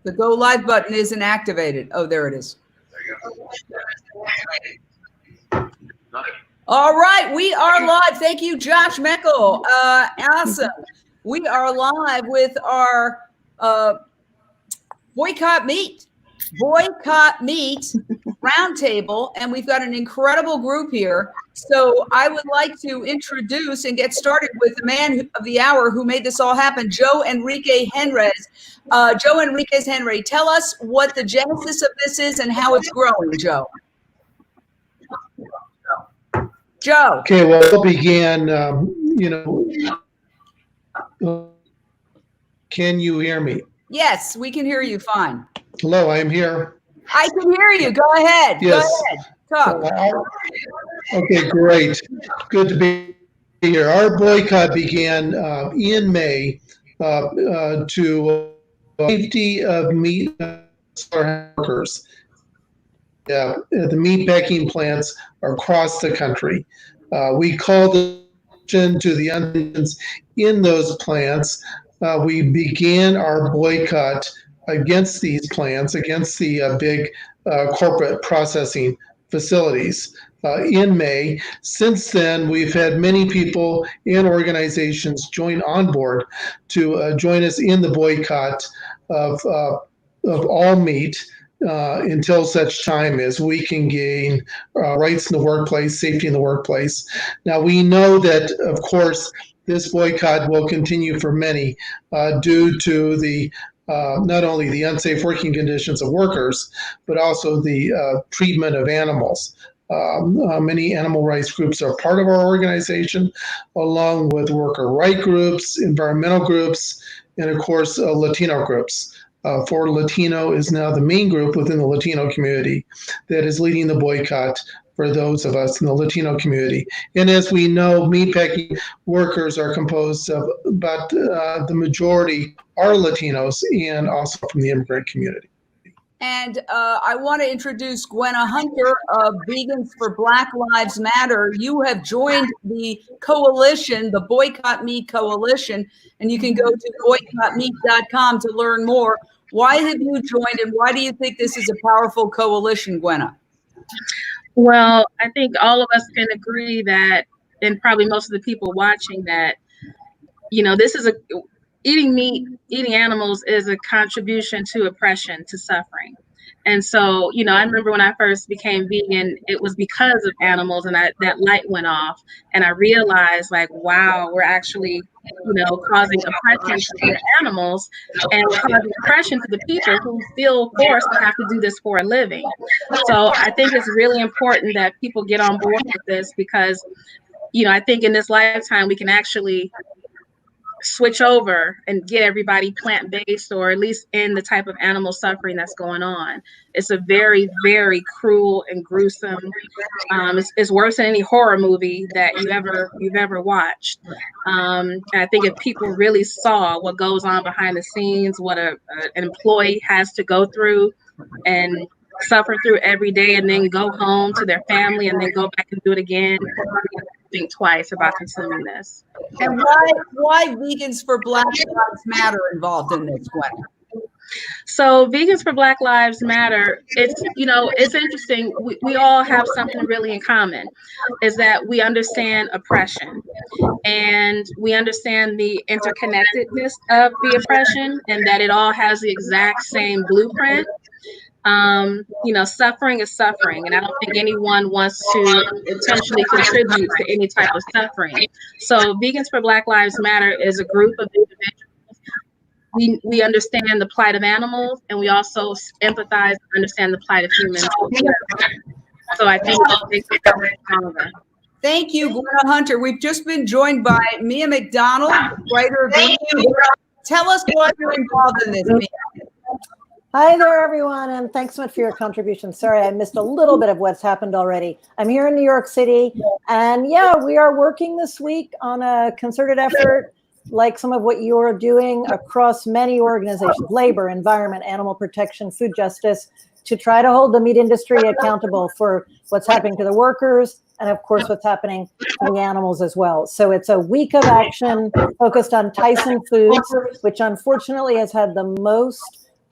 The go live button isn't activated. Oh, there it is. All right, we are live. Thank you, Josh Meckel. Awesome. We are live with our Boycott Meat Roundtable, and we've got an incredible group here. So I would like to introduce and get started with the man of the hour who made this all happen, Joe Enrique Henrez. Joe Enriquez Henry, tell us what the genesis of this is and how it's growing, Joe. Joe. Okay, well, it began, can you hear me? Yes, we can hear you fine. Hello, I am here. I can hear you. Go ahead. Yes. Go ahead. Talk. Okay, great. Good to be here. Our boycott began in May to safety of meat workers. The meat packing plants across the country. We called attention to the unrest in those plants. We began our boycott against these plants, against the big corporate processing facilities in May. Since then, we've had many people and organizations join on board to join us in the boycott of all meat until such time as we can gain rights in the workplace, safety in the workplace. Now, we know that, of course, this boycott will continue for many due to the not only the unsafe working conditions of workers, but also the treatment of animals. Many animal rights groups are part of our organization, along with worker right groups, environmental groups, and of course, Latino groups. For Latino is now the main group within the Latino community that is leading the boycott for those of us in the Latino community. And as we know, meatpacking workers are composed of about the majority are Latinos and also from the immigrant community. And I want to introduce Gwenna Hunter of Vegans for Black Lives Matter. You have joined the coalition, the Boycott Meat Coalition, and you can go to boycottmeat.com to learn more. Why have you joined, and why do you think this is a powerful coalition, Gwenna? Well, I think all of us can agree that, and probably most of the people watching, that, this is eating meat, eating animals is a contribution to oppression, to suffering. And so, I remember when I first became vegan, it was because of animals, and that light went off, and I realized, like, wow, we're actually, causing oppression to the animals and causing oppression to the people who feel forced to have to do this for a living. So I think it's really important that people get on board with this because, I think in this lifetime we can actually switch over and get everybody plant-based, or at least in the type of animal suffering that's going on. It's a very, very cruel and gruesome. It's worse than any horror movie that you've ever watched. And I think if people really saw what goes on behind the scenes, what an employee has to go through and suffer through every day, and then go home to their family and then go back and do it again, think twice about consuming this. And why Vegans for Black Lives Matter involved in this, Gwen? So Vegans for Black Lives Matter, it's interesting. We all have something really in common, is that we understand oppression, and we understand the interconnectedness of the oppression, and that it all has the exact same blueprint. Suffering is suffering, and I don't think anyone wants to intentionally contribute to any type of suffering. So Vegans for Black Lives Matter is a group of individuals. We understand the plight of animals, and we also empathize and understand the plight of humans. So I think it's stronger. Thank you, Gwenna Hunter. We've just been joined by Mia Mcdonald, writer of the. Tell us why you're involved in this, Mia. Hi there, everyone, and thanks so much for your contribution. Sorry, I missed a little bit of what's happened already. I'm here in New York City, and we are working this week on a concerted effort, like some of what you're doing across many organizations, labor, environment, animal protection, food justice, to try to hold the meat industry accountable for what's happening to the workers, and of course, what's happening to the animals as well. So it's a week of action focused on Tyson Foods, which unfortunately has had the most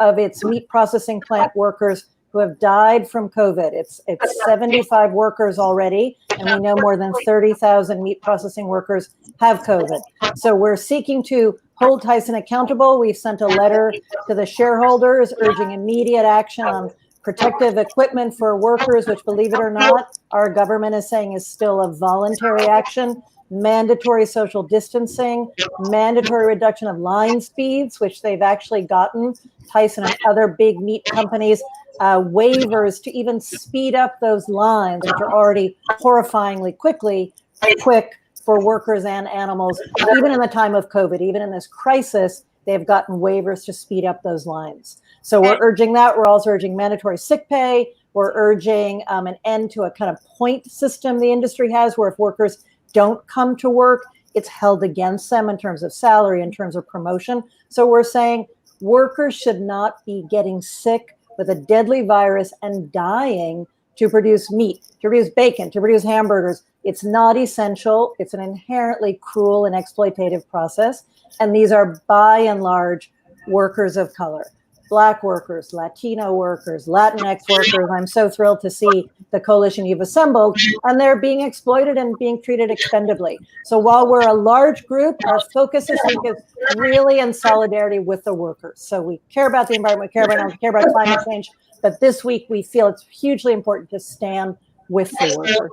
of its meat processing plant workers who have died from COVID. It's 75 workers already, and we know more than 30,000 meat processing workers have COVID. So we're seeking to hold Tyson accountable. We've sent a letter to the shareholders urging immediate action on protective equipment for workers, which, believe it or not, our government is saying is still a voluntary action. Mandatory social distancing, mandatory reduction of line speeds, which they've actually gotten, Tyson and other big meat companies, waivers to even speed up those lines, which are already horrifyingly quick for workers and animals. Even in the time of COVID, even in this crisis, they've gotten waivers to speed up those lines. So we're urging that. We're also urging mandatory sick pay. We're urging an end to a kind of point system the industry has, where if workers don't come to work, it's held against them in terms of salary, in terms of promotion. So we're saying workers should not be getting sick with a deadly virus and dying to produce meat, to produce bacon, to produce hamburgers. It's not essential. It's an inherently cruel and exploitative process. And these are by and large workers of color. Black workers, Latino workers, Latinx workers. I'm so thrilled to see the coalition you've assembled, and they're being exploited and being treated expendably. So while we're a large group, our focus this week is really in solidarity with the workers. So we care about the environment, we care about climate change, but this week we feel it's hugely important to stand with the workers.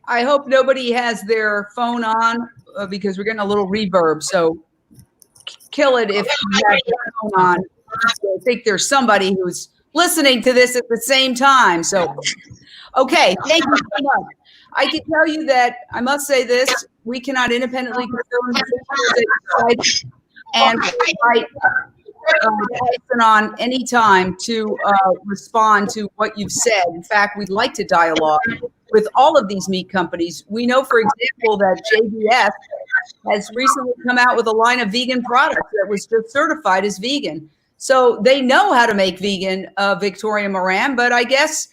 I hope nobody has their phone on because we're getting a little reverb. So kill it if you have your phone on. I think there's somebody who's listening to this at the same time. So, okay, thank you so much. I can tell you that I must say this: we cannot independently confirm and invite Tyson on any time to respond to what you've said. In fact, we'd like to dialogue with all of these meat companies. We know, for example, that JBS has recently come out with a line of vegan products that was just certified as vegan. So they know how to make vegan Victoria Moran, but I guess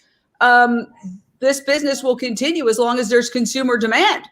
this business will continue as long as there's consumer demand.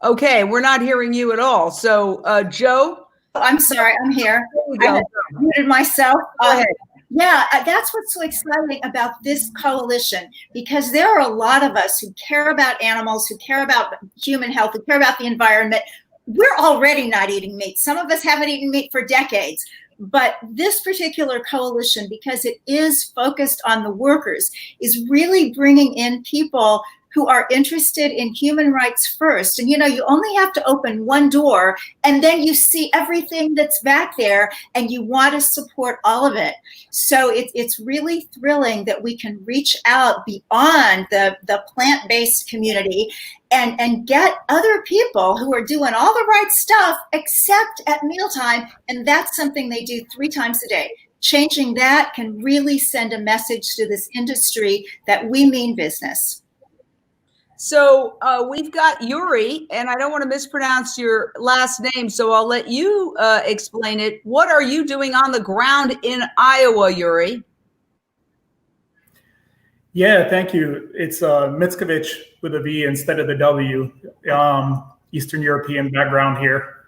Okay, we're not hearing you at all. So Joe? I'm sorry, I'm here. I muted myself. Go ahead. Yeah, that's what's so exciting about this coalition, because there are a lot of us who care about animals, who care about human health, who care about the environment. We're already not eating meat. Some of us haven't eaten meat for decades. But this particular coalition, because it is focused on the workers, is really bringing in people who are interested in human rights first. And, you know, you only have to open one door and then you see everything that's back there and you want to support all of it. So it's really thrilling that we can reach out beyond the plant-based community and get other people who are doing all the right stuff except at mealtime. And that's something they do 3 times a day. Changing that can really send a message to this industry that we mean business. So we've got Yuri, and I don't want to mispronounce your last name, so I'll let you explain it. What are you doing on the ground in Iowa, Yuri? Yeah, thank you. It's Mickovic with a V instead of the W. Eastern European background here.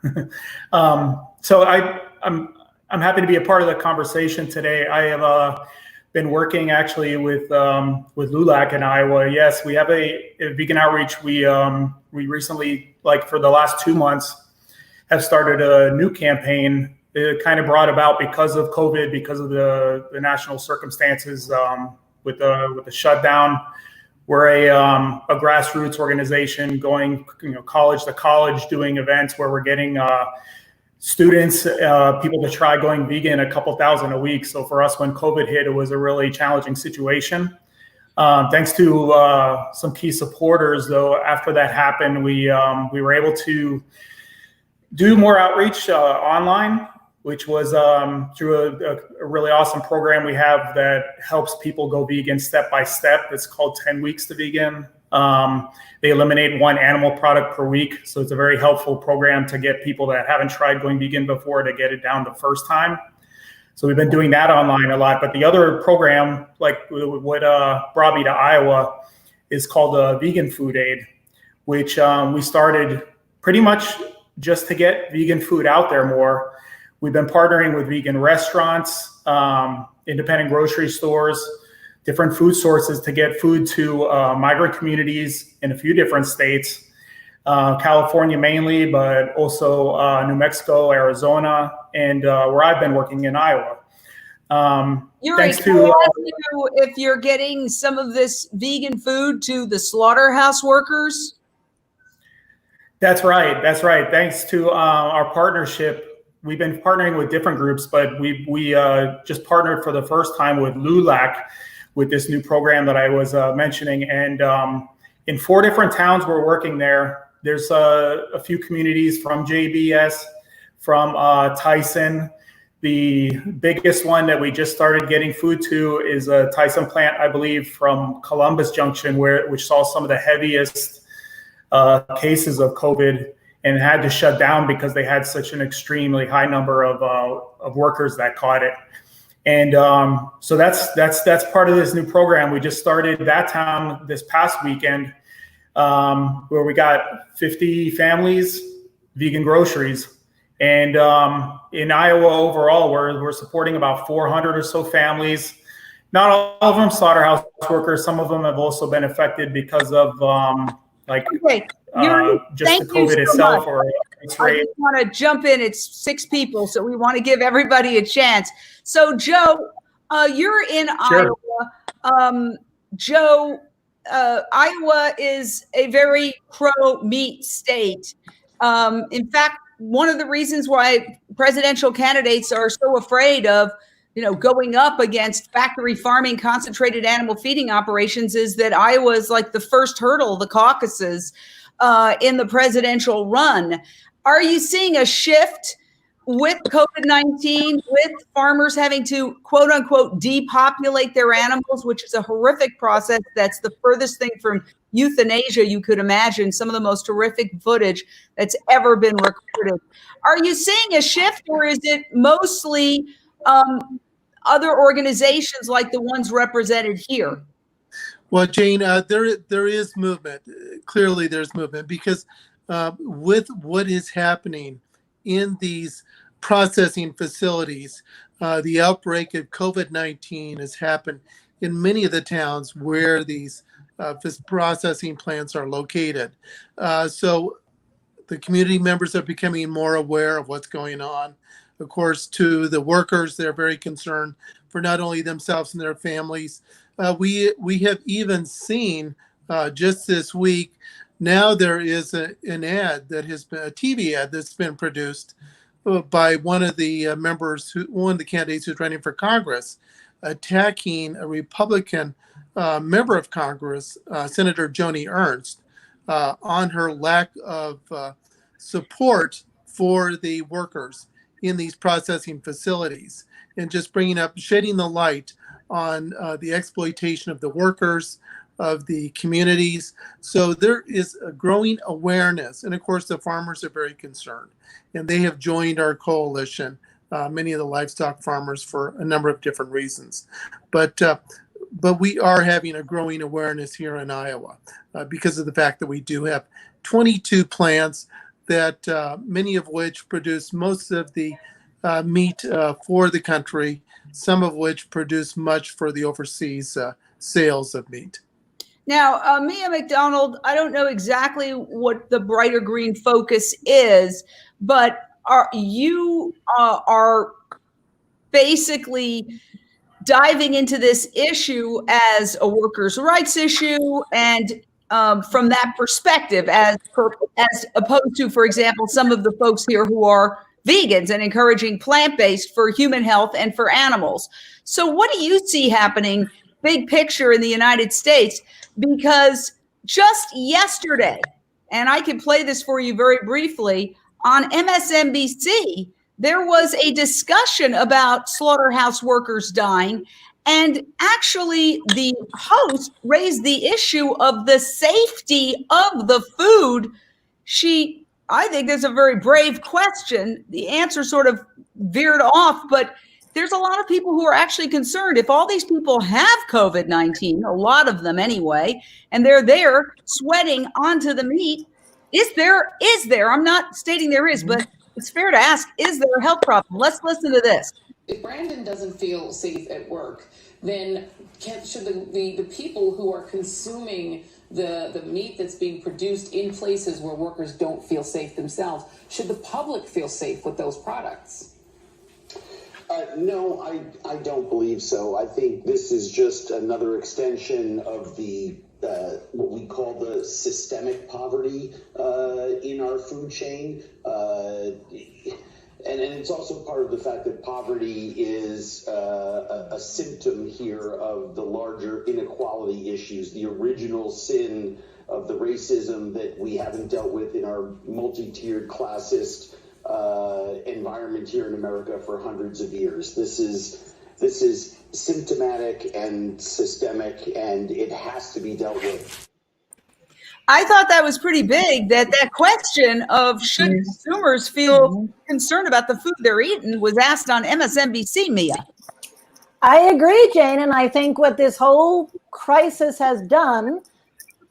So I'm happy to be a part of the conversation today. I have been working actually with LULAC in Iowa. Yes, we have a vegan outreach. We recently, like for the last 2 months, have started a new campaign. It kind of brought about because of COVID, because of the national circumstances with the shutdown. We're a grassroots organization going college to college, doing events where we're getting students, people to try going vegan, a couple thousand a week. So for us, when COVID hit, it was a really challenging situation. Thanks to some key supporters, though, after that happened, we were able to do more outreach online, which was through a really awesome program we have that helps people go vegan step by step. It's called 10 Weeks to Vegan. They eliminate 1 animal product per week. So it's a very helpful program to get people that haven't tried going vegan before to get it down the first time. So we've been doing that online a lot. But the other program, like what brought me to Iowa, is called Vegan Food Aid, which we started pretty much just to get vegan food out there more. We've been partnering with vegan restaurants, independent grocery stores, different food sources to get food to migrant communities in a few different states, California mainly, but also New Mexico, Arizona, and where I've been working in Iowa. Yuri, can I ask you if you're getting some of this vegan food to the slaughterhouse workers? That's right. That's right. Thanks to our partnership, we've been partnering with different groups, but we just partnered for the first time with LULAC with this new program that I was mentioning. And in 4 different towns we're working there. There's a few communities from JBS, from Tyson. The biggest one that we just started getting food to is a Tyson plant, I believe, from Columbus Junction, which saw some of the heaviest cases of COVID and had to shut down because they had such an extremely high number of workers that caught it. And so that's part of this new program. We just started that town this past weekend, where we got 50 families, vegan groceries. And in Iowa overall, we're supporting about 400 or so families. Not all of them slaughterhouse workers. Some of them have also been affected because of just the COVID itself. Or I just want to jump in. It's 6 people, so we want to give everybody a chance. So Joe, you're in Sure. Iowa. Joe, Iowa is a very pro-meat state. In fact, one of the reasons why presidential candidates are so afraid of, going up against factory farming, concentrated animal feeding operations is that Iowa is like the first hurdle, the caucuses, in the presidential run. Are you seeing a shift with COVID-19, with farmers having to, quote unquote, depopulate their animals, which is a horrific process? That's the furthest thing from euthanasia you could imagine, some of the most horrific footage that's ever been recorded. Are you seeing a shift, or is it mostly other organizations like the ones represented here? Well, Jane, there is movement. Clearly, there's movement because with what is happening in these processing facilities, the outbreak of COVID-19 has happened in many of the towns where these processing plants are located. So the community members are becoming more aware of what's going on. Of course, to the workers, they're very concerned for not only themselves and their families. We have even seen just this week, now there is an ad that has been a TV ad that's been produced by one of the one of the candidates who's running for Congress, attacking a Republican member of Congress, Senator Joni Ernst, on her lack of support for the workers in these processing facilities, and just shedding the light on the exploitation of the workers, of the communities. So there is a growing awareness. And of course, the farmers are very concerned, and they have joined our coalition, many of the livestock farmers, for a number of different reasons. But we are having a growing awareness here in Iowa because of the fact that we do have 22 plants that many of which produce most of the meat for the country, some of which produce much for the overseas sales of meat. Now, Mia Mcdonald, I don't know exactly what the Brighter Green focus is, but you are basically diving into this issue as a workers' rights issue, and from that perspective, as opposed to, for example, some of the folks here who are vegans and encouraging plant-based for human health and for animals. So what do you see happening, big picture, in the United States? Because just yesterday, and I can play this for you very briefly, on MSNBC, there was a discussion about slaughterhouse workers dying, and actually the host raised the issue of the safety of the food. I think that's a very brave question. The answer sort of veered off, but there's a lot of people who are actually concerned. If all these people have COVID-19, a lot of them anyway, and they're there sweating onto the meat, is there, I'm not stating there is, but it's fair to ask, is there a health problem? Let's listen to this. If Brandon doesn't feel safe at work, then should the people who are consuming the meat that's being produced in places where workers don't feel safe themselves, should the public feel safe with those products? No, I don't believe so. I think this is just another extension of the what we call the systemic poverty in our food chain. And it's also part of the fact that poverty is a symptom here of the larger inequality issues, the original sin of the racism that we haven't dealt with in our multi-tiered classist environment here in America for hundreds of years. This is symptomatic and systemic, and it has to be dealt with. I thought that was pretty big, that question of should consumers feel concerned about the food they're eating was asked on MSNBC, Mia. I agree, Jane. And I think what this whole crisis has done,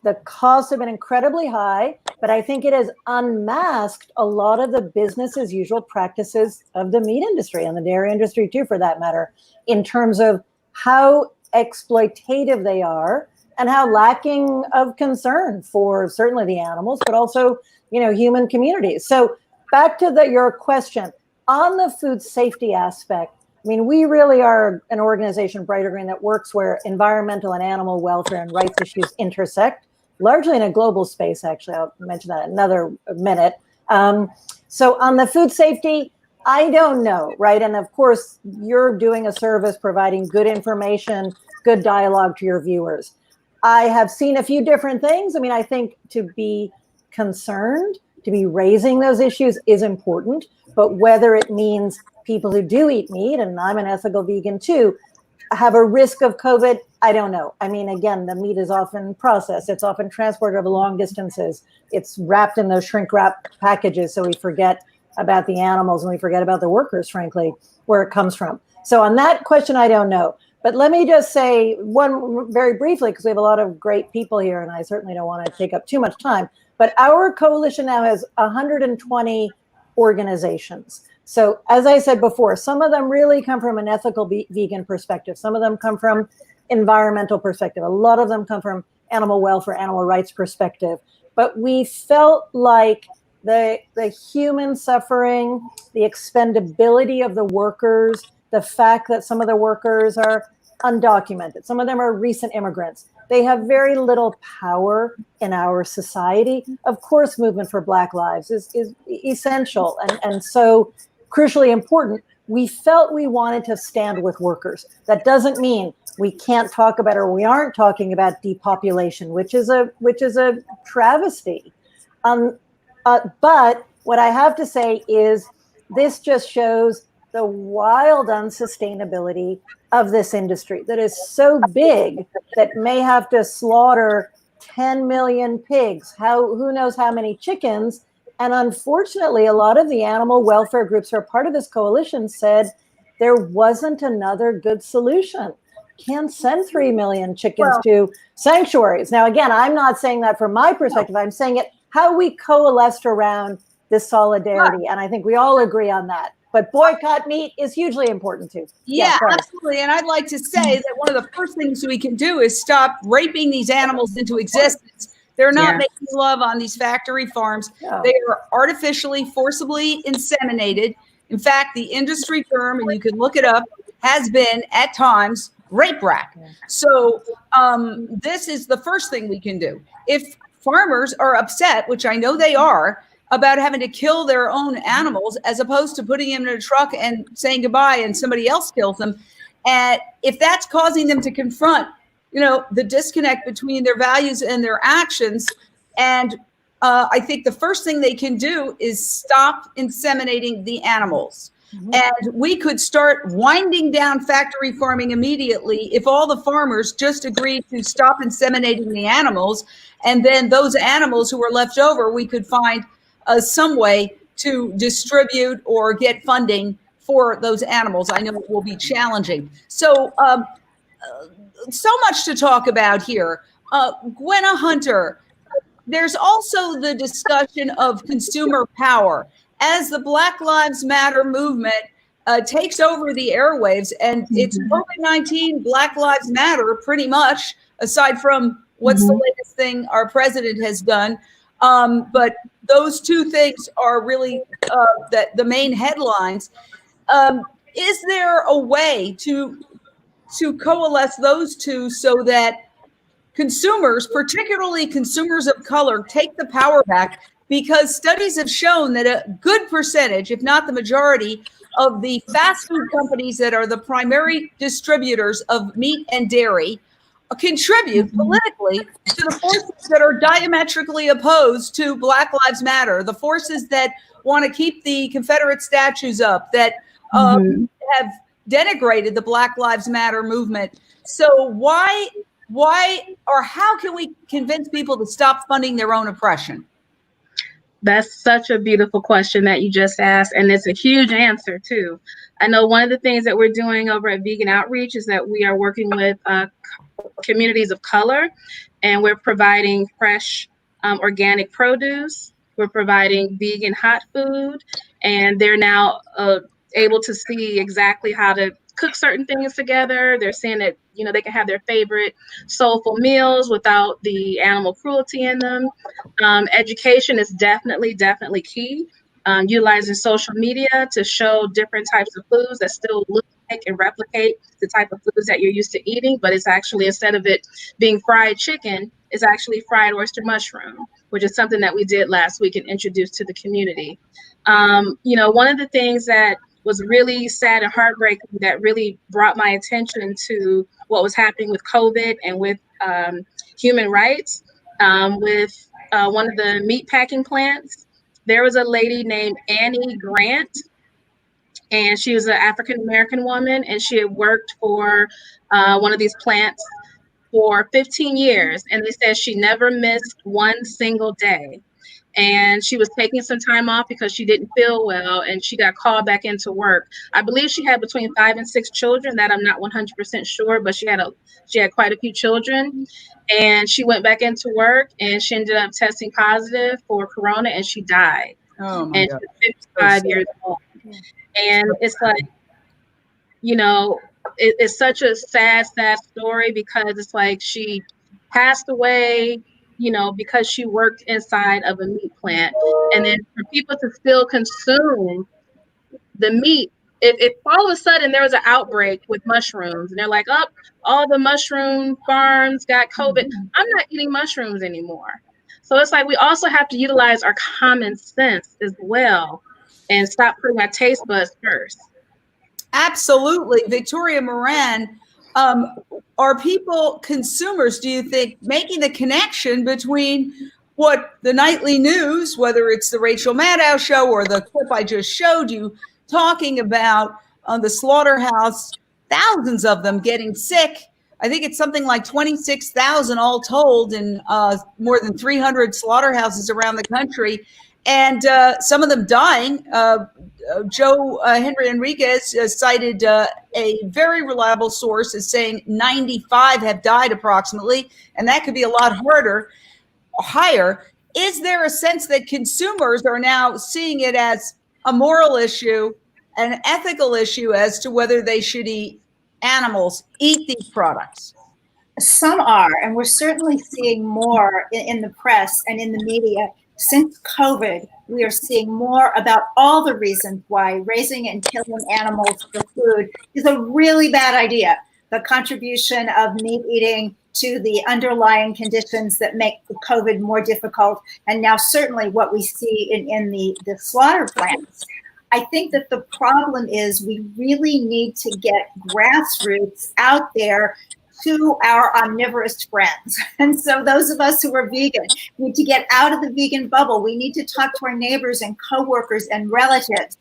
the costs have been incredibly high, but I think it has unmasked a lot of the business as usual practices of the meat industry and the dairy industry too, for that matter, in terms of how exploitative they are and how lacking of concern for certainly the animals, but also, human communities. So back to your question on the food safety aspect. I mean, we really are an organization, Brighter Green, that works where environmental and animal welfare and rights issues intersect, largely in a global space, actually. I'll mention that in another minute. So on the food safety, I don't know, right? And of course, you're doing a service providing good information, good dialogue to your viewers. I have seen a few different things. I mean, I think to be concerned, to be raising those issues is important, but whether it means people who do eat meat, and I'm an ethical vegan too, have a risk of COVID, I don't know. I mean, again, the meat is often processed. It's often transported over long distances. It's wrapped in those shrink wrap packages. So we forget about the animals and we forget about the workers, frankly, where it comes from. So on that question, I don't know. But let me just say one very briefly, because we have a lot of great people here, and I certainly don't want to take up too much time. But our coalition now has 120 organizations. So as I said before, some of them really come from an ethical vegan perspective. Some of them come from environmental perspective. A lot of them come from animal welfare, animal rights perspective. But we felt like the human suffering, the expendability of the workers, the fact that some of the workers are undocumented, some of them are recent immigrants. They have very little power in our society. Of course, movement for Black lives is essential and so crucially important. We felt we wanted to stand with workers. That doesn't mean we can't talk about, or we aren't talking about, depopulation, which is a travesty. But what I have to say is this just shows the wild unsustainability of this industry that is so big that may have to slaughter 10 million pigs, who knows how many chickens. And unfortunately, a lot of the animal welfare groups who are part of this coalition said there wasn't another good solution. Can't send 3 million chickens to sanctuaries. Now, again, I'm not saying that from my perspective. I'm saying it how we coalesced around this solidarity. And I think we all agree on that. But boycott meat is hugely important too. Yeah, absolutely. And I'd like to say that one of the first things we can do is stop raping these animals into existence. They're not making love on these factory farms. No. They are artificially, forcibly inseminated. In fact, the industry term, and you can look it up, has been at times rape rack. Yeah. So this is the first thing we can do. If farmers are upset, which I know they are, about having to kill their own animals as opposed to putting them in a truck and saying goodbye and somebody else kills them. And if that's causing them to confront, the disconnect between their values and their actions. And I think the first thing they can do is stop inseminating the animals. Mm-hmm. And we could start winding down factory farming immediately if all the farmers just agreed to stop inseminating the animals. And then those animals who were left over, we could find some way to distribute or get funding for those animals. I know it will be challenging. So, so much to talk about here. Gwenna Hunter, there's also the discussion of consumer power. as the Black Lives Matter movement takes over the airwaves, and it's COVID-19, Black Lives Matter, pretty much, aside from what's the latest thing our president has done. But those two things are really the main headlines. Is there a way to coalesce those two so that consumers, particularly consumers of color, take the power back? Because studies have shown that a good percentage, if not the majority, of the fast food companies that are the primary distributors of meat and dairy contribute politically to the forces that are diametrically opposed to Black Lives Matter, the forces that want to keep the Confederate statues up, that have denigrated the Black Lives Matter movement. So why or how can we convince people to stop funding their own oppression? That's such a beautiful question that you just asked, and it's a huge answer too. I know one of the things that we're doing over at Vegan Outreach is that we are working with communities of color, and we're providing fresh organic produce. We're providing vegan hot food, and they're now able to see exactly how to cook certain things together. They're saying that, they can have their favorite soulful meals without the animal cruelty in them. Education is definitely key. Utilizing social media to show different types of foods that still look like and replicate the type of foods that you're used to eating, but it's actually, instead of it being fried chicken, it's actually fried oyster mushroom, which is something that we did last week and introduced to the community. One of the things that was really sad and heartbreaking that really brought my attention to what was happening with COVID and with human rights, with one of the meat packing plants. There was a lady named Annie Grant, and she was an African-American woman, and she had worked for one of these plants for 15 years, and they said she never missed one single day. And she was taking some time off because she didn't feel well, and she got called back into work. I believe she had between 5 and 6 children. That I'm not 100% sure, but she had quite a few children. And she went back into work, and she ended up testing positive for corona, and she died. Oh my God. She was 55 years old. And it's like, it's such a sad story, because it's like she passed away, because she worked inside of a meat plant. And then for people to still consume the meat, if all of a sudden there was an outbreak with mushrooms and they're like, oh, all the mushroom farms got COVID, I'm not eating mushrooms anymore. So it's like we also have to utilize our common sense as well and stop putting our taste buds first. Absolutely. Victoria Moran, are people, consumers, do you think, making the connection between what the nightly news, whether it's the Rachel Maddow show or the clip I just showed you, talking about the slaughterhouse, thousands of them getting sick? I think it's something like 26,000 all told in more than 300 slaughterhouses around the country. And some of them dying. Joe Henry Enriquez cited a very reliable source as saying 95 have died approximately, and that could be a lot higher. Is there a sense that consumers are now seeing it as a moral issue, an ethical issue as to whether they should eat these products? Some are, and we're certainly seeing more in the press and in the media. Since COVID, we are seeing more about all the reasons why raising and killing animals for food is a really bad idea. The contribution of meat eating to the underlying conditions that make COVID more difficult, and now certainly what we see in the slaughter plants. I think that the problem is we really need to get grassroots out there to our omnivorous friends. And so those of us who are vegan need to get out of the vegan bubble. We need to talk to our neighbors and coworkers and relatives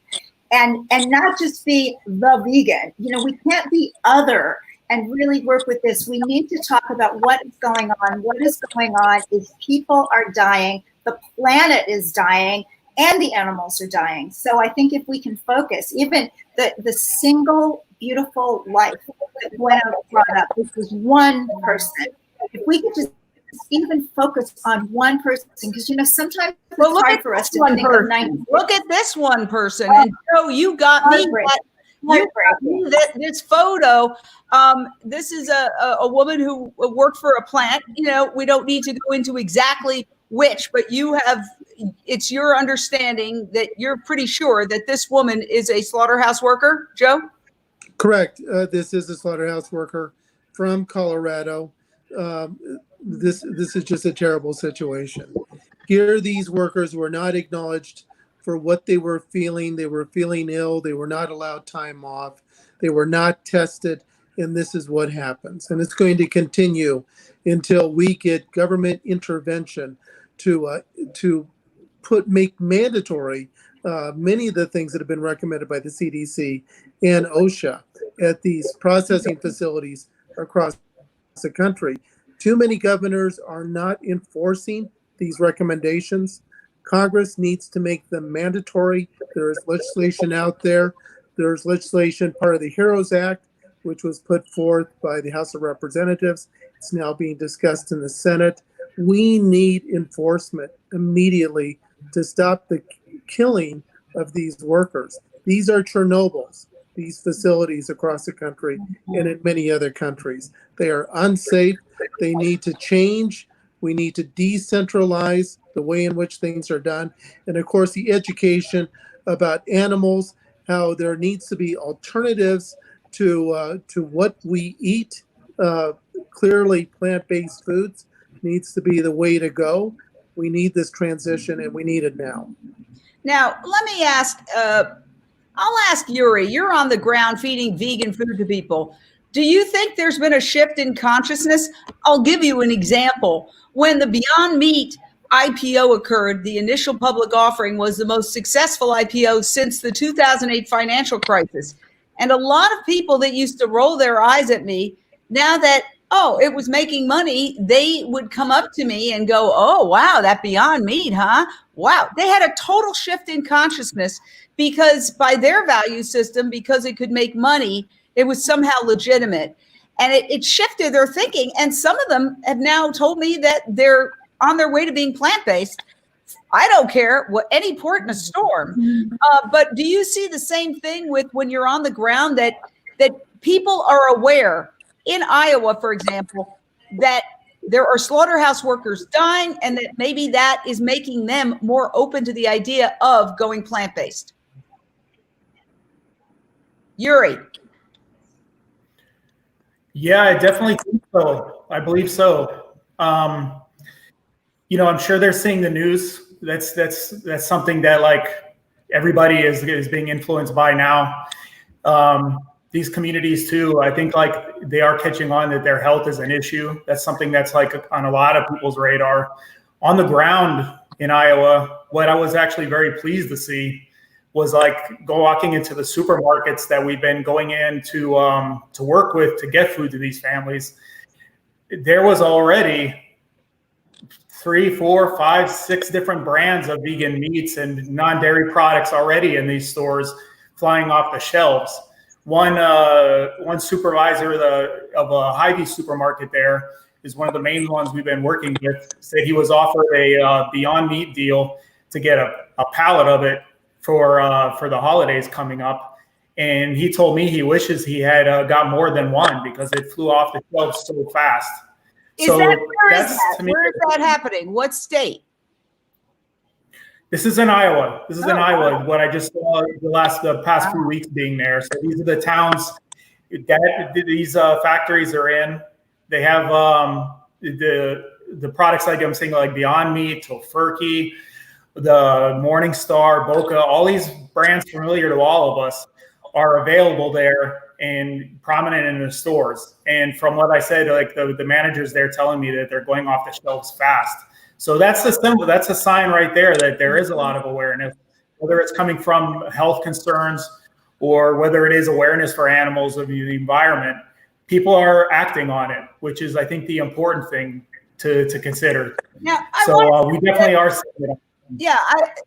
and not just be the vegan. We can't be other and really work with this. We need to talk about what is going on. What is going on is people are dying, the planet is dying, and the animals are dying. So I think if we can focus, even the single beautiful life that Gwen brought up, this was one person. If we could just even focus on one person, because sometimes Well, it's look hard at for us this to one think of person. 90. Look at this one person. And Joe, you got me this photo. This is a woman who worked for a plant. We don't need to go into exactly which, but it's your understanding that you're pretty sure that this woman is a slaughterhouse worker, Joe? Correct. This is a slaughterhouse worker from Colorado. This is just a terrible situation. Here, these workers were not acknowledged for what they were feeling. They were feeling ill. They were not allowed time off. They were not tested. And this is what happens. And it's going to continue until we get government intervention to make mandatory many of the things that have been recommended by the CDC and OSHA at these processing facilities across the country. Too many governors are not enforcing these recommendations. Congress needs to make them mandatory. There is legislation out there. There's legislation, part of the HEROES Act, which was put forth by the House of Representatives. It's now being discussed in the Senate. We need enforcement immediately to stop the killing of these workers. These are Chernobyls, these facilities across the country and in many other countries. They are unsafe. They need to change. We need to decentralize the way in which things are done. And of course, the education about animals, how there needs to be alternatives to what we eat. Clearly, plant-based foods needs to be the way to go. We need this transition, and we need it now. Now, let me ask, I'll ask Yuri, you're on the ground feeding vegan food to people. Do you think there's been a shift in consciousness? I'll give you an example. When the Beyond Meat IPO occurred, the initial public offering was the most successful IPO since the 2008 financial crisis. And a lot of people that used to roll their eyes at me, now that, it was making money, they would come up to me and go, oh, wow, that Beyond Meat, huh? Wow. They had a total shift in consciousness because by their value system, because it could make money, it was somehow legitimate. And it shifted their thinking. And some of them have now told me that they're on their way to being plant-based. I don't care what any port in a storm. But do you see the same thing with when you're on the ground that people are aware in Iowa, for example, that there are slaughterhouse workers dying and that maybe that is making them more open to the idea of going plant-based? Yuri. Yeah, I definitely think so. I believe so. I'm sure they're seeing the news. That's something that like everybody is being influenced by now. These communities too, I think like they are catching on that their health is an issue. That's something that's like on a lot of people's radar. On the ground in Iowa, what I was actually very pleased to see was like walking into the supermarkets that we've been going in to work with to get food to these families. There was already 3, 4, 5, 6 different brands of vegan meats and non-dairy products already in these stores flying off the shelves. One supervisor of a Hy-Vee supermarket there is one of the main ones we've been working with, said he was offered a Beyond Meat deal to get a pallet of it for the holidays coming up. And he told me he wishes he had got more than one because it flew off the shelves so fast. Where is that happening? What state? This is in Iowa. Iowa. What I just saw the past few weeks being there. So these are the towns that these factories are in. They have the products like I'm saying, like Beyond Meat, Tofurkey, the Morningstar, Boca. All these brands familiar to all of us are available there and prominent in the stores. And from what I said, like the managers there telling me that they're going off the shelves fast. So that's a sign right there that there is a lot of awareness, whether it's coming from health concerns or whether it is awareness for animals of the environment. People are acting on it, which is, I think, the important thing to consider. Now, we definitely are seeing it. Yeah,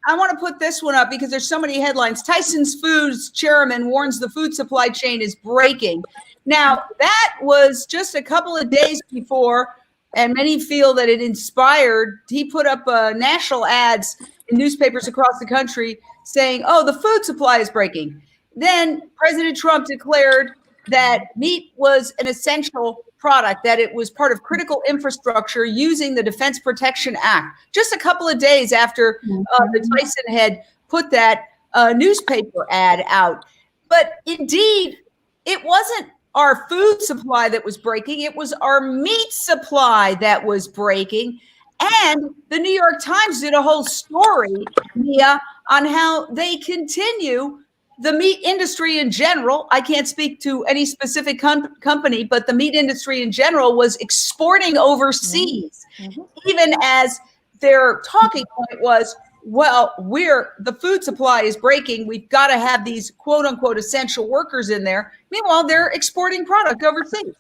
I want to put this one up because there's so many headlines. Tyson's Foods chairman warns the food supply chain is breaking. Now, that was just a couple of days before and many feel that it inspired. He put up national ads in newspapers across the country saying, "Oh, the food supply is breaking." Then President Trump declared that meat was an essential product, that it was part of critical infrastructure using the Defense Production Act, just a couple of days after the Tyson had put that newspaper ad out. But indeed, it wasn't our food supply that was breaking, it was our meat supply that was breaking. And the New York Times did a whole story, Mia, on how they continue the meat industry in general. I can't speak to any specific company, but the meat industry in general was exporting overseas, even as their talking point was, well, the food supply is breaking. We've got to have these quote unquote essential workers in there. Meanwhile, they're exporting product overseas.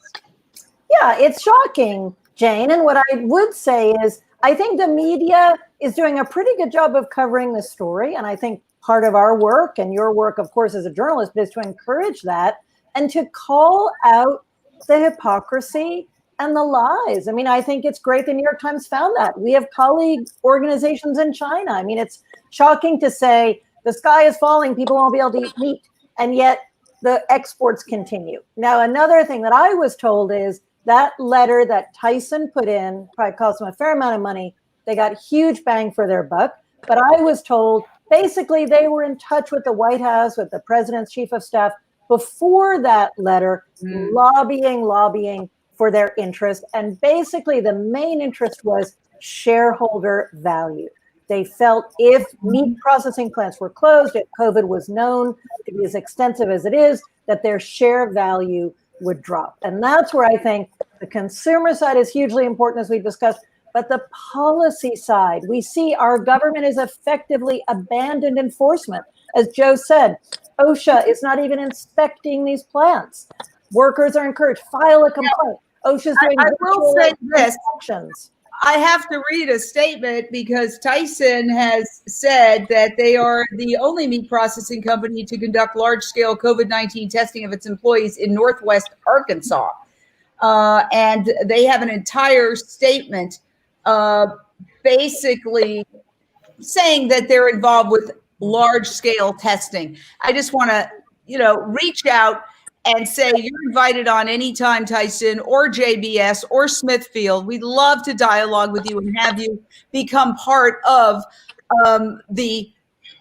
Yeah, it's shocking, Jane. And what I would say is, I think the media is doing a pretty good job of covering the story. And I think part of our work, and your work, of course, as a journalist, is to encourage that and to call out the hypocrisy and the lies. I mean, I think it's great the New York Times found that. We have colleague organizations in China. I mean, it's shocking to say the sky is falling, people won't be able to eat meat, and yet the exports continue. Now, another thing that I was told is that letter that Tyson put in probably cost them a fair amount of money. They got huge bang for their buck. But I was told basically they were in touch with the White House, with the president's chief of staff before that letter, lobbying for their interest. And basically the main interest was shareholder value. They felt if meat processing plants were closed, if COVID was known to be as extensive as it is, that their share value would drop. And that's where I think the consumer side is hugely important, as we discussed, but the policy side, we see our government is effectively abandoned enforcement. As Joe said, OSHA is not even inspecting these plants. Workers are encouraged, file a complaint. OSHA's doing I will say this. Inspections. I have to read a statement because Tyson has said that they are the only meat processing company to conduct large-scale COVID-19 testing of its employees in Northwest Arkansas. And they have an entire statement basically saying that they're involved with large-scale testing. I just want to, reach out and say you're invited on anytime, Tyson or JBS or Smithfield. We'd love to dialogue with you and have you become part of the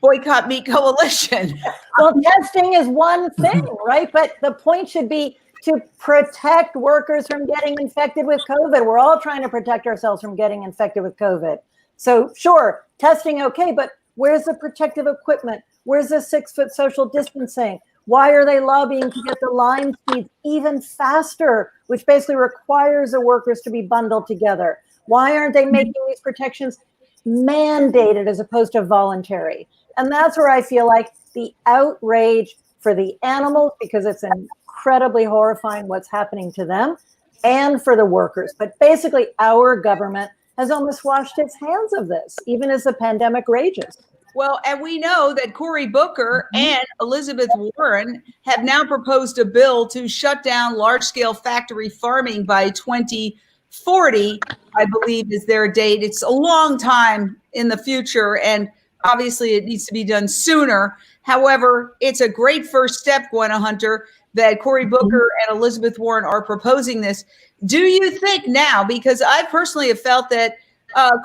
Boycott Meat Coalition. Well, testing is one thing, right? But the point should be to protect workers from getting infected with COVID. We're all trying to protect ourselves from getting infected with COVID. So sure, testing, okay, but where's the protective equipment? Where's the 6-foot social distancing? Why are they lobbying to get the line speeds even faster, which basically requires the workers to be bundled together? Why aren't they making these protections mandated as opposed to voluntary? And that's where I feel like the outrage for the animals, because it's incredibly horrifying what's happening to them, and for the workers. But basically, our government has almost washed its hands of this, even as the pandemic rages. Well, and we know that Cory Booker and Elizabeth Warren have now proposed a bill to shut down large-scale factory farming by 2040, I believe is their date. It's a long time in the future, and obviously it needs to be done sooner. However, it's a great first step, Gwenna Hunter, that Cory Booker and Elizabeth Warren are proposing this. Do you think now, because I personally have felt that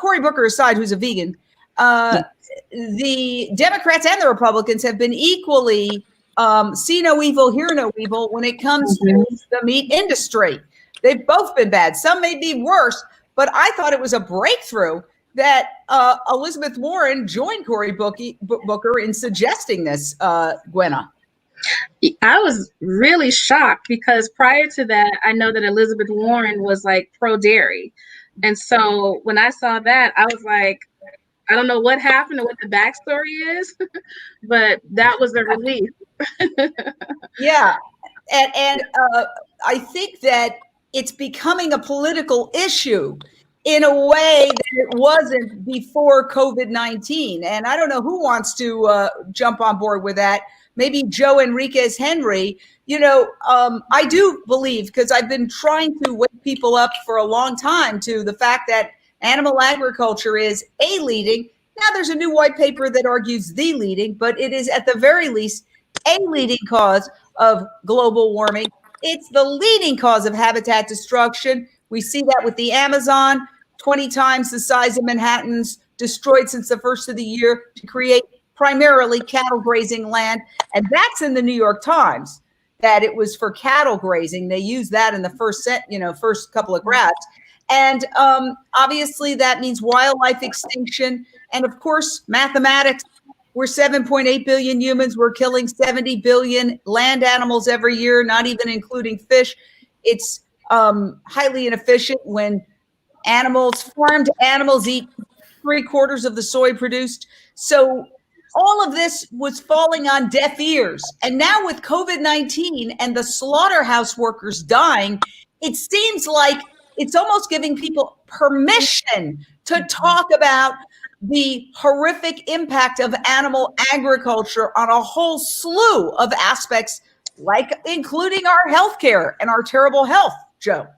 Cory Booker aside, who's a vegan, the Democrats and the Republicans have been equally see no evil, hear no evil when it comes to the meat industry. They've both been bad. Some may be worse, but I thought it was a breakthrough that Elizabeth Warren joined Cory Booker in suggesting this, Gwenna. I was really shocked because prior to that, I know that Elizabeth Warren was like pro-dairy. And so when I saw that, I was like, I don't know what happened or what the backstory is, but that was a relief. Yeah. And I think that it's becoming a political issue in a way that it wasn't before COVID-19. And I don't know who wants to jump on board with that, maybe Joe Enriquez Henry, I do believe, because I've been trying to wake people up for a long time to the fact that animal agriculture is a leading. Now there's a new white paper that argues the leading, but it is at the very least a leading cause of global warming. It's the leading cause of habitat destruction. We see that with the Amazon, 20 times the size of Manhattan's destroyed since the first of the year to create primarily cattle grazing land. And that's in the New York Times, that it was for cattle grazing. They used that in the first couple of graphs. And obviously that means wildlife extinction. And of course, mathematics. We're 7.8 billion humans. We're killing 70 billion land animals every year, not even including fish. It's highly inefficient when farmed animals eat 3/4 of the soy produced. So all of this was falling on deaf ears. And now with COVID-19 and the slaughterhouse workers dying, it seems like it's almost giving people permission to talk about the horrific impact of animal agriculture on a whole slew of aspects, like including our healthcare and our terrible health, Joe.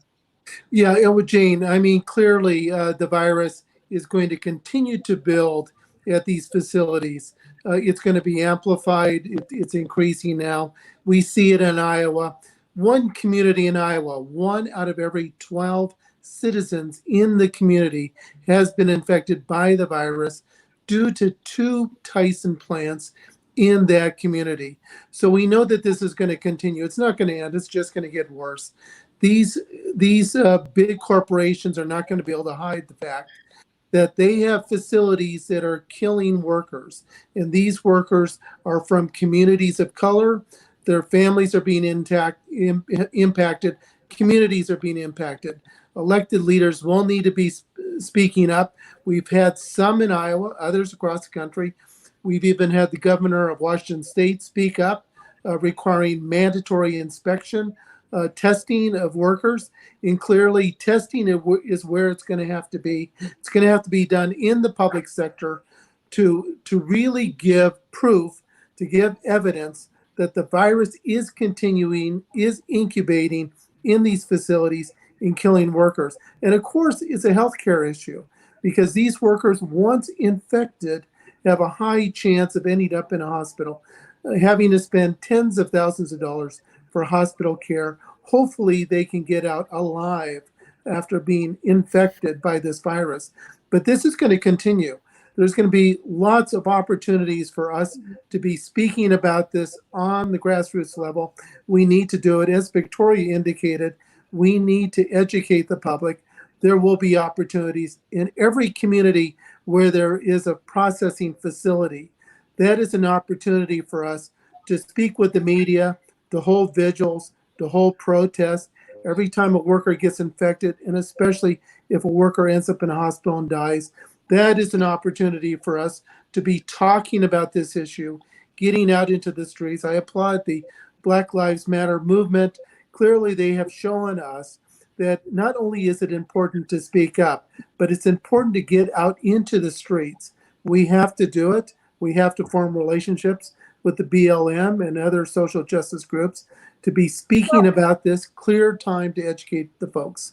Yeah, Jane, I mean, clearly the virus is going to continue to build at these facilities. It's going to be amplified. It's increasing now. We see it in Iowa. One community in Iowa, 1 out of every 12 citizens in the community has been infected by the virus due to 2 Tyson plants in that community. So we know that this is going to continue. It's not going to end. It's just going to get worse. These big corporations are not going to be able to hide the fact that they have facilities that are killing workers. And these workers are from communities of color. Their families are being impacted. Communities are being impacted. Elected leaders will need to be speaking up. We've had some in Iowa, others across the country. We've even had the governor of Washington State speak up, requiring mandatory inspection, testing of workers. And clearly testing is where it's going to have to be. It's going to have to be done in the public sector to really give proof, to give evidence that the virus is continuing, is incubating in these facilities and killing workers. And of course, it's a healthcare issue because these workers, once infected, have a high chance of ending up in a hospital, having to spend tens of thousands of dollars for hospital care. Hopefully, they can get out alive after being infected by this virus. But this is going to continue. There's going to be lots of opportunities for us to be speaking about this on the grassroots level. We need to do it. As Victoria indicated, we need to educate the public. There will be opportunities in every community where there is a processing facility. That is an opportunity for us to speak with the media, to hold vigils, to hold protests. Every time a worker gets infected, and especially if a worker ends up in a hospital and dies, that is an opportunity for us to be talking about this issue, getting out into the streets. I applaud the Black Lives Matter movement. Clearly, they have shown us that not only is it important to speak up, but it's important to get out into the streets. We have to do it. We have to form relationships with the BLM and other social justice groups to be speaking about this. Clear time to educate the folks.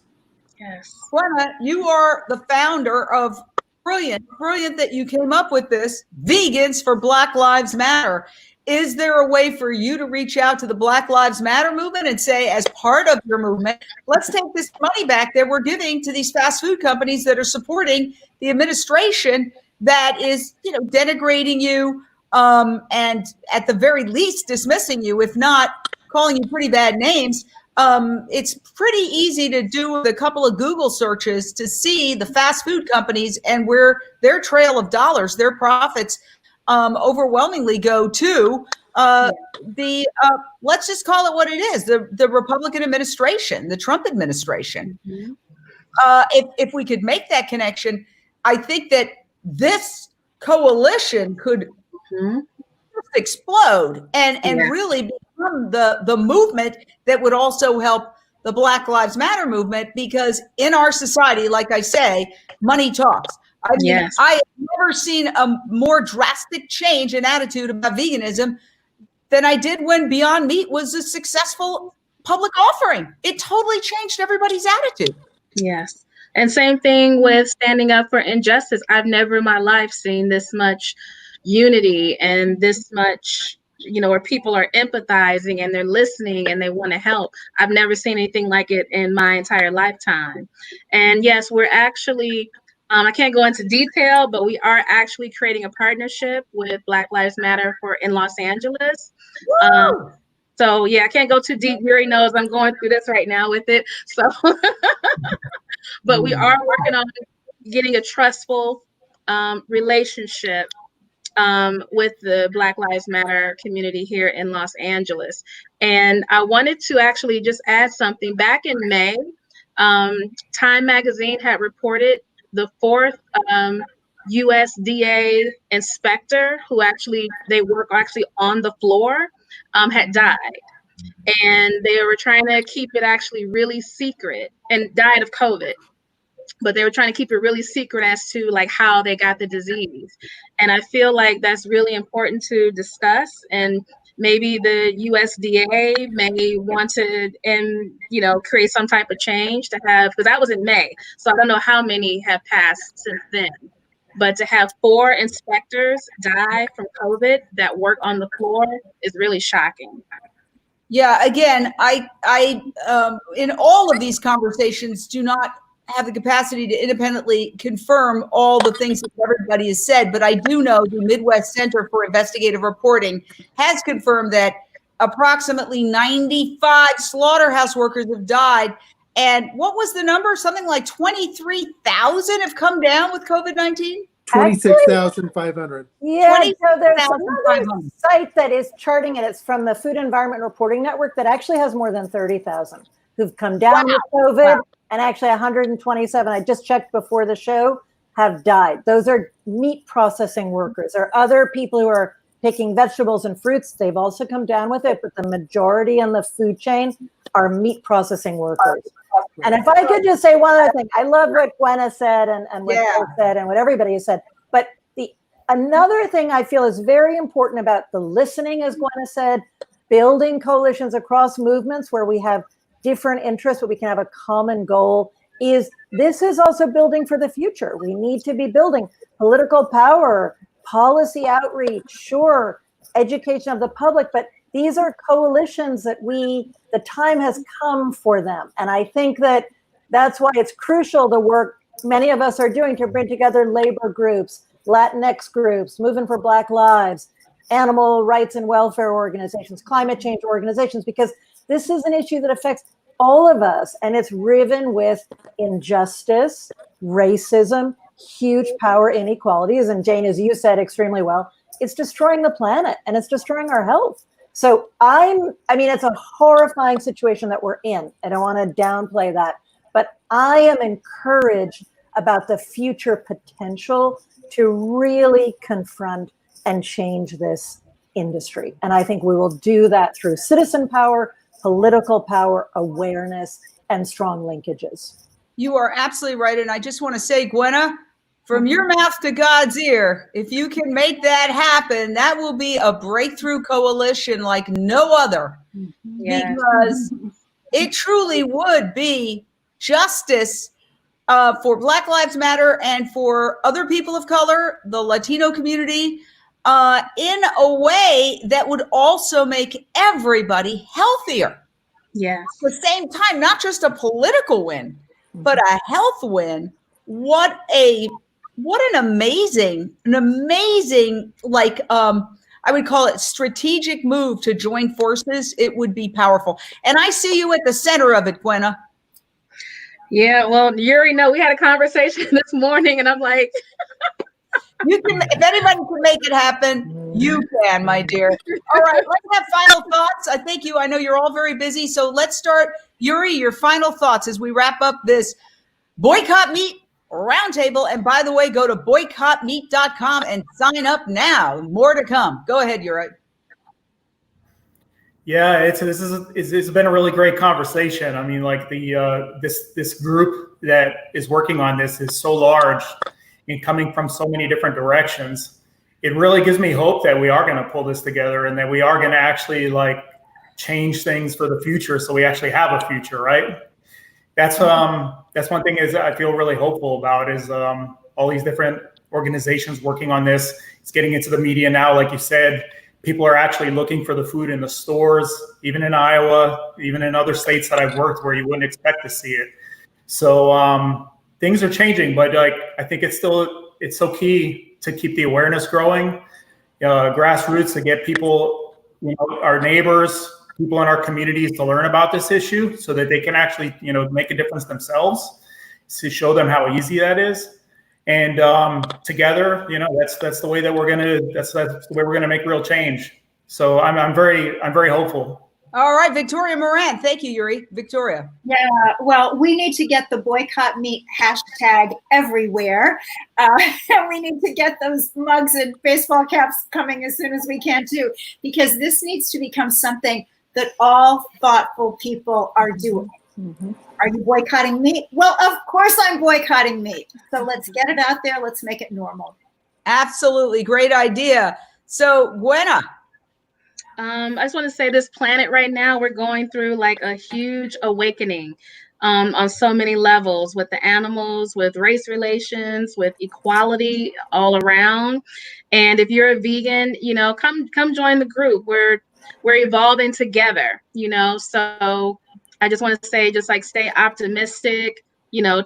Yes. Glenna, you are the founder of brilliant that you came up with this, Vegans for Black Lives Matter. Is there a way for you to reach out to the Black Lives Matter movement and say, as part of your movement, let's take this money back that we're giving to these fast food companies that are supporting the administration that is, denigrating you, and at the very least dismissing you, if not calling you pretty bad names. It's pretty easy to do a couple of Google searches to see the fast food companies and where their trail of dollars, their profits, overwhelmingly go to let's just call it what it is, the Republican administration, the Trump administration. Mm-hmm. If we could make that connection, I think that this coalition could explode and really become the movement that would also help the Black Lives Matter movement, because in our society, like I say, money talks. I mean, I have never seen a more drastic change in attitude about veganism than I did when Beyond Meat was a successful public offering. It totally changed everybody's attitude. Yes. And same thing with standing up for injustice. I've never in my life seen this much unity and this much, where people are empathizing and they're listening and they want to help. I've never seen anything like it in my entire lifetime. And yes, we're actually, I can't go into detail, but we are actually creating a partnership with Black Lives Matter in Los Angeles. So yeah, I can't go too deep. Yuri knows I'm going through this right now with it. So, but we are working on getting a trustful relationship with the Black Lives Matter community here in Los Angeles. And I wanted to actually just add something. Back in May, Time Magazine had reported the fourth USDA inspector who they work on the floor had died. And they were trying to keep it actually really secret and died of COVID. But they were trying to keep it really secret as to like how they got the disease. And I feel like that's really important to discuss. And maybe the USDA may want to, create some type of change to have, because that was in May. So I don't know how many have passed since then. But to have 4 inspectors die from COVID that work on the floor is really shocking. Yeah, again, I in all of these conversations do not have the capacity to independently confirm all the things that everybody has said, but I do know the Midwest Center for Investigative Reporting has confirmed that approximately 95 slaughterhouse workers have died. And what was the number? Something like 23,000 have come down with COVID-19? 26,500. Yeah, so there's another site that is charting it. It's from the Food Environment Reporting Network that actually has more than 30,000 who've come down with COVID. Wow. And actually 127, I just checked before the show, have died. Those are meat processing workers or other people who are picking vegetables and fruits. They've also come down with it, but the majority in the food chain are meat processing workers. And if I could just say one other thing, I love what Gwenna said and what Phil said and what everybody has said. But another thing I feel is very important about the listening, as Gwenna said, building coalitions across movements where we have different interests, but we can have a common goal, this is also building for the future. We need to be building political power, policy outreach, sure, education of the public, but these are coalitions that the time has come for them. And I think that's why it's crucial the work many of us are doing to bring together labor groups, Latinx groups, Movement for Black Lives, animal rights and welfare organizations, climate change organizations, because this is an issue that affects all of us, and it's riven with injustice, racism, huge power inequalities, and Jane, as you said extremely well, it's destroying the planet and it's destroying our health. So it's a horrifying situation that we're in. I don't want to downplay that, but I am encouraged about the future potential to really confront and change this industry. And I think we will do that through citizen power, political power, awareness, and strong linkages. You are absolutely right. And I just want to say, Gwenna, from your mouth to God's ear, if you can make that happen, that will be a breakthrough coalition like no other. Yes. Because it truly would be justice for Black Lives Matter and for other people of color, the Latino community, in a way that would also make everybody healthier. Yes. At the same time, not just a political win, but a health win. What an amazing, I would call it strategic move to join forces. It would be powerful. And I see you at the center of it, Gwenna. Yeah, well, Yuri, we had a conversation this morning and I'm like, if anybody can make it happen, you can, my dear. All right, let's have final thoughts. I know you're all very busy. So let's start. Yuri, your final thoughts as we wrap up this Boycott Meat Roundtable. And by the way, go to boycottmeat.com and sign up now. More to come. Go ahead, Yuri. Yeah, it's been a really great conversation. I mean, like this group that is working on this is so large and coming from so many different directions. it really gives me hope that we are going to pull this together and that we are going to actually like change things for the future. So we actually have a future, right? That's one thing is I feel really hopeful about is all these different organizations working on this. It's getting into the media now, like you said. People are actually looking for the food in the stores, even in Iowa, even in other states that I've worked where you wouldn't expect to see it. So things are changing, but like I think it's so key to keep the awareness growing, grassroots, to get people, our neighbors, people in our communities to learn about this issue so that they can actually, make a difference themselves, to show them how easy that is. And together, that's the way that that's the way we're gonna make real change. So I'm very hopeful. All right, Victoria Moran. Thank you, Yuri. Victoria. Yeah, well, we need to get the boycott meat hashtag everywhere. And we need to get those mugs and baseball caps coming as soon as we can too, because this needs to become something that all thoughtful people are doing. Mm-hmm. Are you boycotting meat? Well, of course I'm boycotting meat. So let's get it out there. Let's make it normal. Absolutely. Great idea. So Gwenna. I just want to say this planet right now, we're going through like a huge awakening on so many levels, with the animals, with race relations, with equality all around. And if you're a vegan, come join the group. We're evolving together, so I just want to say, just like stay optimistic,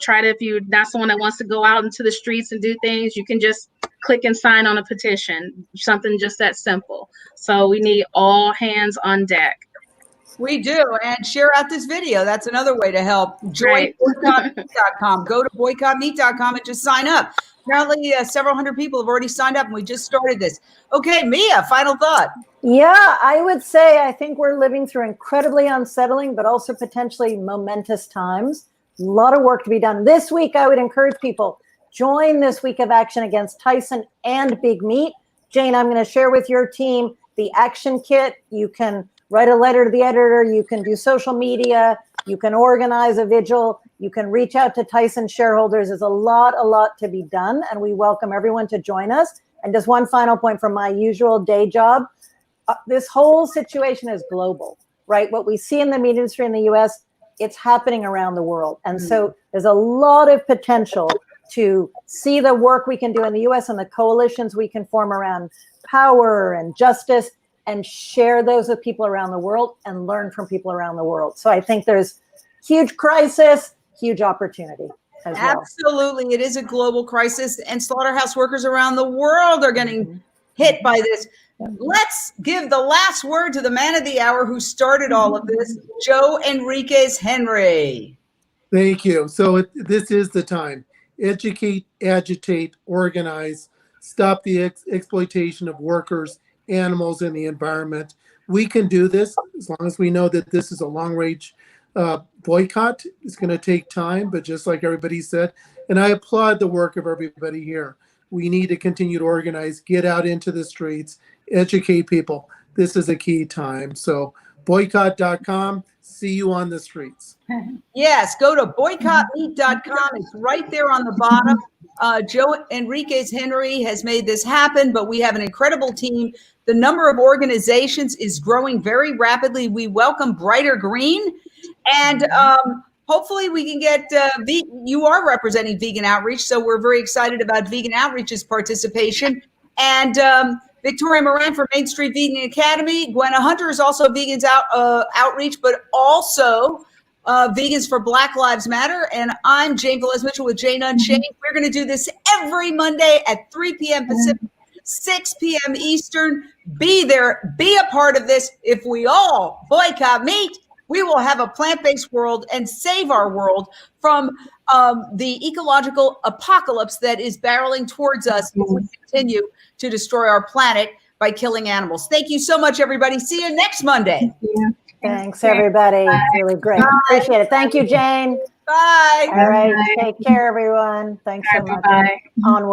try to, if you're not someone that wants to go out into the streets and do things, you can just click and sign on a petition, something just that simple. So we need all hands on deck. We do. And share out this video. That's another way to help. Join boycottmeat.com. Go to boycottmeat.com and just sign up. Apparently several hundred people have already signed up and we just started this. Okay, Mia, final thought. Yeah, I would say I think we're living through incredibly unsettling, but also potentially momentous times. A lot of work to be done. This week, I would encourage people, join this week of action against Tyson and Big Meat. Jane, I'm going to share with your team the action kit. You can write a letter to the editor. You can do social media. You can organize a vigil. You can reach out to Tyson shareholders. There's a lot to be done, and we welcome everyone to join us. And just one final point from my usual day job. This whole situation is global, right? What we see in the meat industry in the US, it's happening around the world. And so there's a lot of potential to see the work we can do in the US and the coalitions we can form around power and justice, and share those with people around the world and learn from people around the world. So I think there's huge crisis, huge opportunity as well. Absolutely. It is a global crisis, and slaughterhouse workers around the world are getting hit by this. Let's give the last word to the man of the hour who started all of this, Joe Enriquez Henry. Thank you. So this is the time. Educate, agitate, organize, stop the exploitation of workers, animals, and the environment. We can do this as long as we know that this is a long-range boycott. It's going to take time, but just like everybody said, and I applaud the work of everybody here. We need to continue to organize, get out into the streets, educate people. This is a key time. So boycott.com. See you on the streets. Yes, go to boycottmeat.com. It's right there on the bottom. Joe Enriquez Henry has made this happen, but we have an incredible team. The number of organizations is growing very rapidly. We welcome Brighter Green, and hopefully we can get, you are representing Vegan Outreach, so we're very excited about Vegan Outreach's participation. And Victoria Moran from Main Street Vegan Academy. Gwenna Hunter is also Vegans Outreach, but also Vegans for Black Lives Matter. And I'm Jane Velez Mitchell with Jane Unchained. We're going to do this every Monday at 3 p.m. Pacific, 6 p.m. Eastern. Be there, be a part of this. If we all boycott meat, we will have a plant-based world and save our world from the ecological apocalypse that is barreling towards us if we continue to destroy our planet by killing animals. Thank you so much, everybody. See you next Monday. Thanks, everybody. Really great. Bye. Appreciate it. Thank you, Jane. Bye. All right. Take care, everyone. Thanks so much. Bye. Onward.